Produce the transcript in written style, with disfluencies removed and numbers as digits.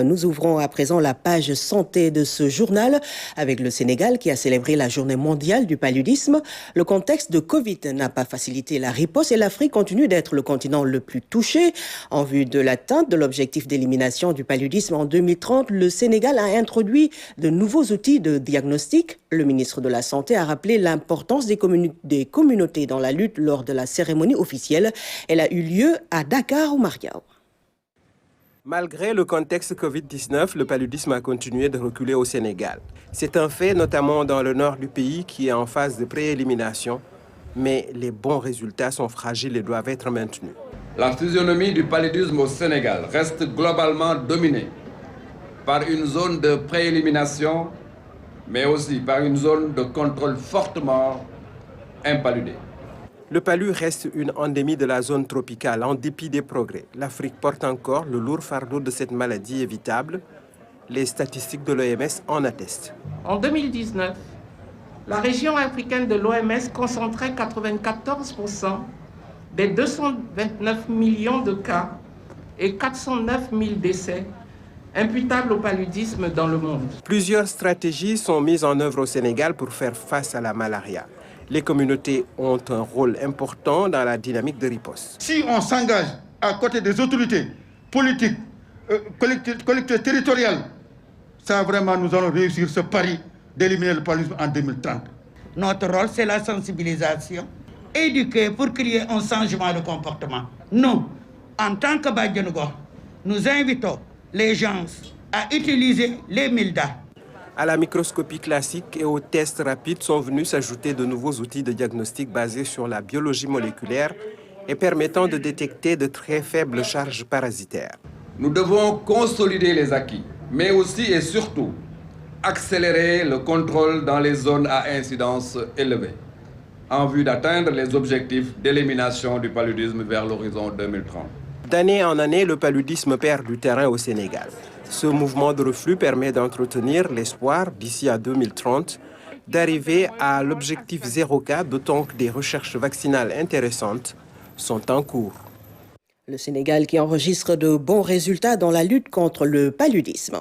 Nous ouvrons à présent la page santé de ce journal avec le Sénégal qui a célébré la journée mondiale du paludisme. Le contexte de Covid n'a pas facilité la riposte et l'Afrique continue d'être le continent le plus touché. En vue de l'atteinte de l'objectif d'élimination du paludisme en 2030, le Sénégal a introduit de nouveaux outils de diagnostic. Le ministre de la Santé a rappelé l'importance des communautés dans la lutte lors de la cérémonie officielle. Elle a eu lieu à Dakar au Mariao. Malgré le contexte Covid-19, le paludisme a continué de reculer au Sénégal. C'est un fait, notamment dans le nord du pays, qui est en phase de préélimination. Mais les bons résultats sont fragiles et doivent être maintenus. La physionomie du paludisme au Sénégal reste globalement dominée par une zone de préélimination, mais aussi par une zone de contrôle fortement impaludée. Le palu reste une endémie de la zone tropicale en dépit des progrès. L'Afrique porte encore le lourd fardeau de cette maladie évitable. Les statistiques de l'OMS en attestent. En 2019, la région africaine de l'OMS concentrait 94% des 229 millions de cas et 409 000 décès imputables au paludisme dans le monde. Plusieurs stratégies sont mises en œuvre au Sénégal pour faire face à la malaria. Les communautés ont un rôle important dans la dynamique de riposte. Si on s'engage à côté des autorités politiques, collectivités territoriales, ça vraiment nous allons réussir ce pari d'éliminer le paludisme en 2030. Notre rôle, c'est la sensibilisation, éduquer pour qu'il y ait un changement de comportement. Nous, en tant que Badjanougo, nous invitons les gens à utiliser les MILDA. À la microscopie classique et aux tests rapides sont venus s'ajouter de nouveaux outils de diagnostic basés sur la biologie moléculaire et permettant de détecter de très faibles charges parasitaires. Nous devons consolider les acquis, mais aussi et surtout accélérer le contrôle dans les zones à incidence élevée, en vue d'atteindre les objectifs d'élimination du paludisme vers l'horizon 2030. D'année en année, le paludisme perd du terrain au Sénégal. Ce mouvement de reflux permet d'entretenir l'espoir, d'ici à 2030, d'arriver à l'objectif 0 cas, d'autant que des recherches vaccinales intéressantes sont en cours. Le Sénégal qui enregistre de bons résultats dans la lutte contre le paludisme.